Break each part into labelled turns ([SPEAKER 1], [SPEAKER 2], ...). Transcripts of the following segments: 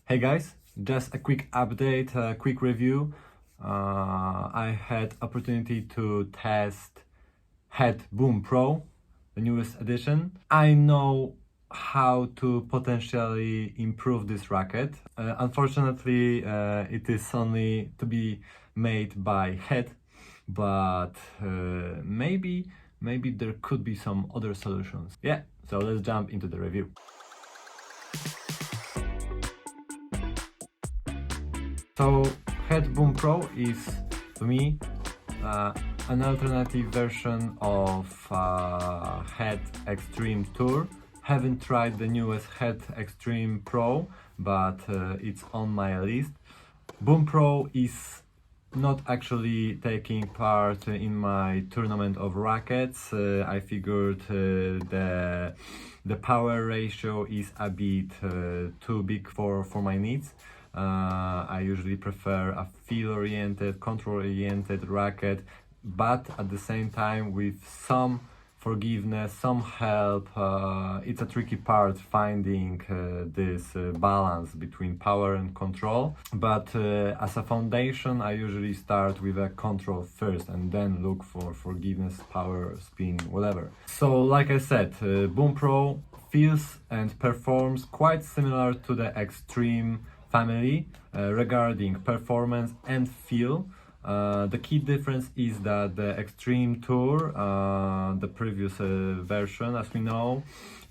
[SPEAKER 1] Hey guys, just a quick update, a quick review. I had opportunity to test Head Boom Pro, the newest edition. I know how to potentially improve this racket. Unfortunately, it is only to be made by Head, but maybe there could be some other solutions. Yeah, so let's jump into the review. So Head Boom Pro is, to me, an alternative version of Head Extreme Tour. Haven't tried the newest Head Extreme Pro, but it's on my list. Boom Pro is not actually taking part in my tournament of rackets. I figured the power ratio is a bit too big for my needs. I usually prefer a feel-oriented, control-oriented racket, but at the same time with some forgiveness, some help. It's a tricky part finding this balance between power and control, but as a foundation I usually start with a control first and then look for forgiveness, power, spin, whatever. So like I said, Boom Pro feels and performs quite similar to the Extreme family regarding performance and feel. The key difference is that the Extreme Tour, the previous version, as we know,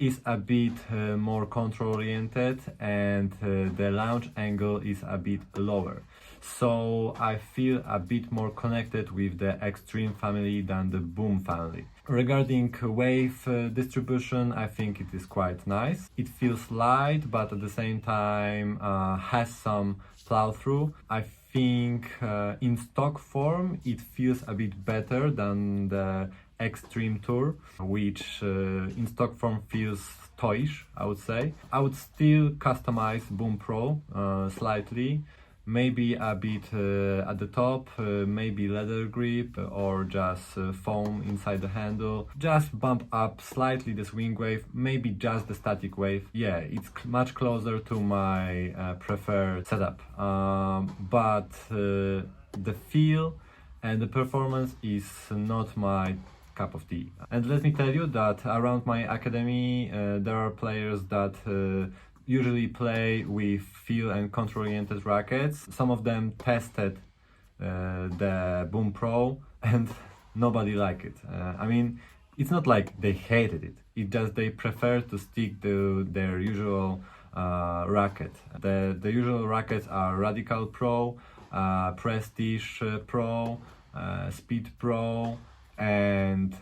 [SPEAKER 1] is a bit more control oriented and the launch angle is a bit lower. So I feel a bit more connected with the Extreme family than the Boom family. Regarding wave distribution, I think it is quite nice. It feels light, but at the same time has some plow through. I think in stock form it feels a bit better than the Extreme Tour, which in stock form feels toyish, I would say. I would still customize Boom Pro slightly, maybe a bit at the top, maybe leather grip or just foam inside the handle. Just bump up slightly the swing wave, maybe just the static wave. Yeah, it's much closer to my preferred setup. But the feel and the performance is not my cup of tea. And let me tell you that around my academy there are players that usually play with feel and control oriented rackets. Some of them tested the Boom Pro and nobody liked it. I mean, it's not like they hated it, it's just they prefer to stick to their usual racket. The usual rackets are Radical Pro, Prestige Pro, Speed Pro and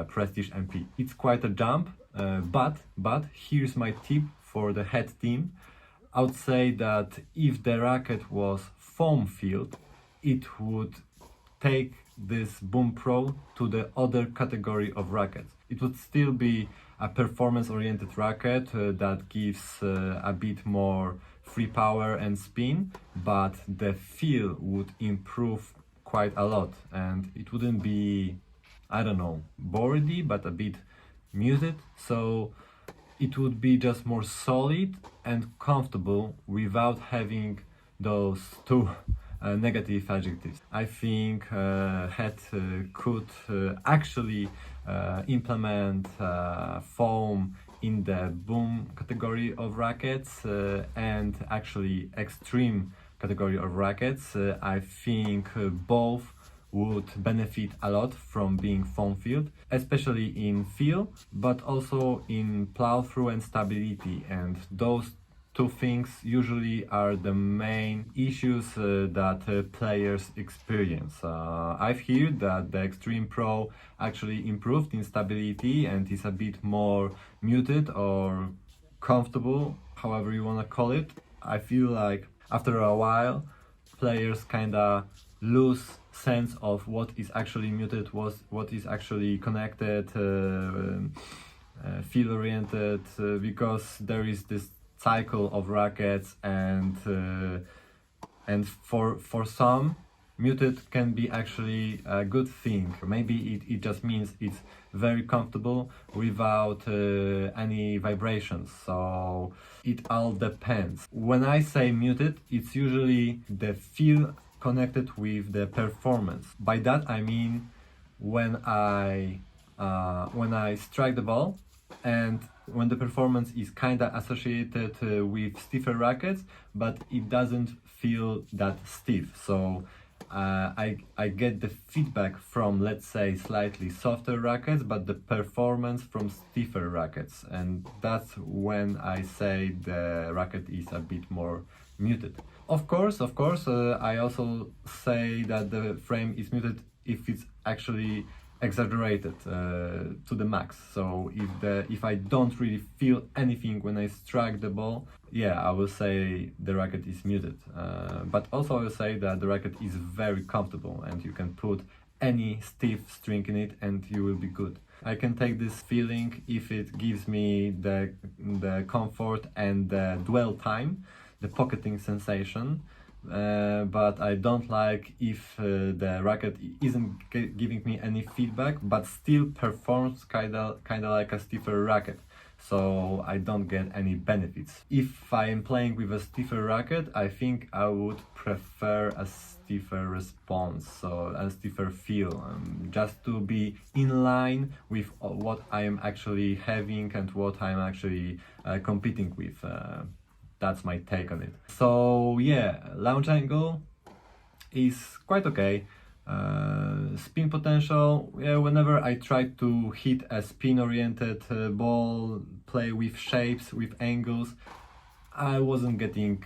[SPEAKER 1] Prestige MP. It's quite a jump, but here's my tip for the Head team. I would say that if the racket was foam filled, it would take this Boom Pro to the other category of rackets. It would still be a performance oriented racket that gives a bit more free power and spin, but the feel would improve quite a lot and it wouldn't be, I don't know, boardy, but a bit muted. So it would be just more solid and comfortable without having those two negative adjectives. I think Head could actually implement foam in the Boom category of rackets and actually Extreme category of rackets. I think both would benefit a lot from being foam filled, especially in feel, but also in plow through and stability. And those two things usually are the main issues that players experience. I've heard that the Extreme Pro actually improved in stability and is a bit more muted or comfortable, however you want to call it. I feel like after a while players kinda lose sense of what is actually muted, what is actually connected, feel oriented, because there is this cycle of rackets and for some muted can be actually a good thing. Maybe it just means it's very comfortable without any vibrations, so it all depends. When I say muted, it's usually the feel connected with the performance. By that I mean when I strike the ball, and when the performance is kinda associated with stiffer rackets, but it doesn't feel that stiff. So I get the feedback from, let's say, slightly softer rackets, but the performance from stiffer rackets, and that's when I say the racket is a bit more muted. Of course, I also say that the frame is muted if it's actually exaggerated to the max. So if I don't really feel anything when I strike the ball, yeah, I will say the racket is muted. But also I will say that the racket is very comfortable, and you can put any stiff string in it and you will be good. I can take this feeling if it gives me the comfort and the dwell time, the pocketing sensation. But I don't like if the racket isn't giving me any feedback, but still performs kinda like a stiffer racket, so I don't get any benefits. If I am playing with a stiffer racket, I think I would prefer a stiffer response, so a stiffer feel, just to be in line with what I am actually having and what I am actually competing with. That's my take on it. So yeah, launch angle is quite okay. Spin potential, yeah, whenever I try to hit a spin-oriented ball, play with shapes, with angles, I wasn't getting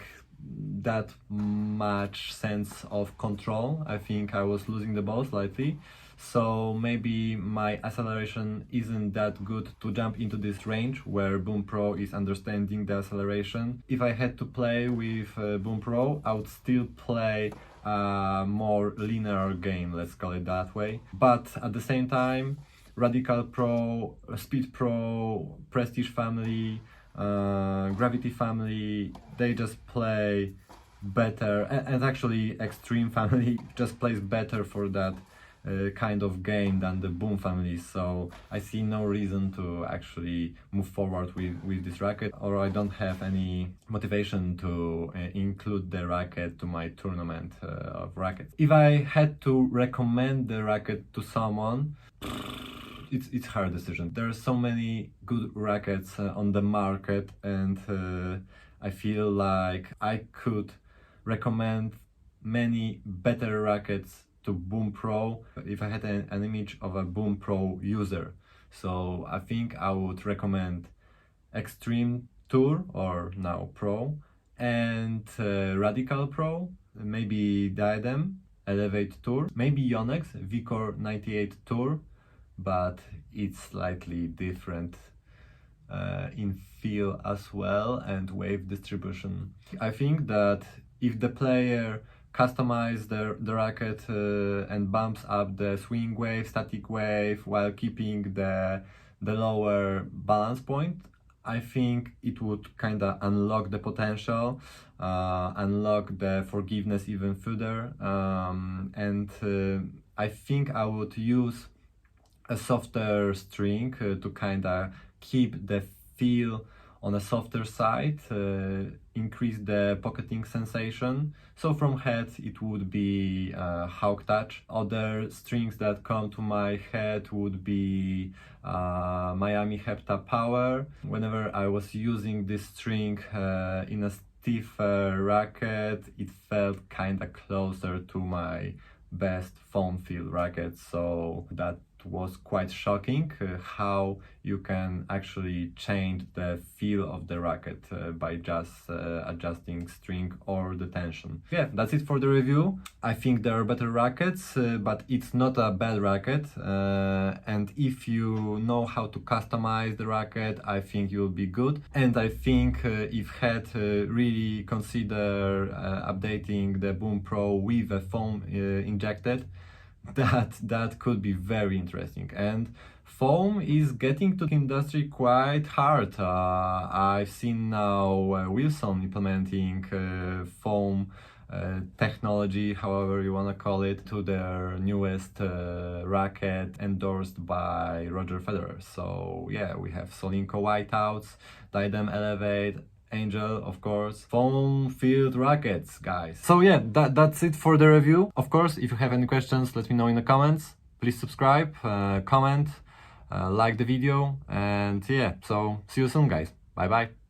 [SPEAKER 1] that much sense of control. I think I was losing the ball slightly. So maybe my acceleration isn't that good to jump into this range where Boom Pro is understanding the acceleration. If I had to play with Boom Pro, I would still play a more linear game, let's call it that way. But at the same time, Radical Pro, Speed Pro, Prestige family, Gravity family, they just play better, and actually Extreme family just plays better for that kind of game than the Boom family, so I see no reason to actually move forward with this racket, or I don't have any motivation to include the racket to my tournament of rackets. If I had to recommend the racket to someone, it's hard decision. There are so many good rackets on the market, and I feel like I could recommend many better rackets to Boom Pro if I had an image of a Boom Pro user. So I think I would recommend Extreme Tour, or now Pro, and Radical Pro, maybe Diadem, Elevate Tour, maybe Yonex Vcore 98 Tour, but it's slightly different in feel as well, and wave distribution. I think that if the player customize the racket and bumps up the swing wave, static wave, while keeping the lower balance point, I think it would kinda unlock the potential, unlock the forgiveness even further, and I think I would use a softer string to kinda keep the feel on a softer side, increase the pocketing sensation. So from head it would be Hawk Touch. Other strings that come to my head would be Miami Hepta Power. Whenever I was using this string in a stiffer racket, it felt kinda closer to my best foam feel racket, so that was quite shocking how you can actually change the feel of the racket by just adjusting string or the tension. Yeah, that's it for the review. I think there are better rackets, but it's not a bad racket, and if you know how to customize the racket, I think you'll be good. And I think if head really consider updating the Boom Pro with a foam injected, that could be very interesting. And foam is getting to the industry quite hard. I've seen now Wilson implementing foam technology, however you want to call it, to their newest racket endorsed by Roger Federer. So yeah, we have Solinco Whiteouts, Diadem Elevate, Angel, of course, foam field rackets, guys. So yeah, that's it for the review. Of course, if you have any questions, let me know in the comments. Please subscribe, comment, like the video, and yeah, so see you soon, guys. Bye bye.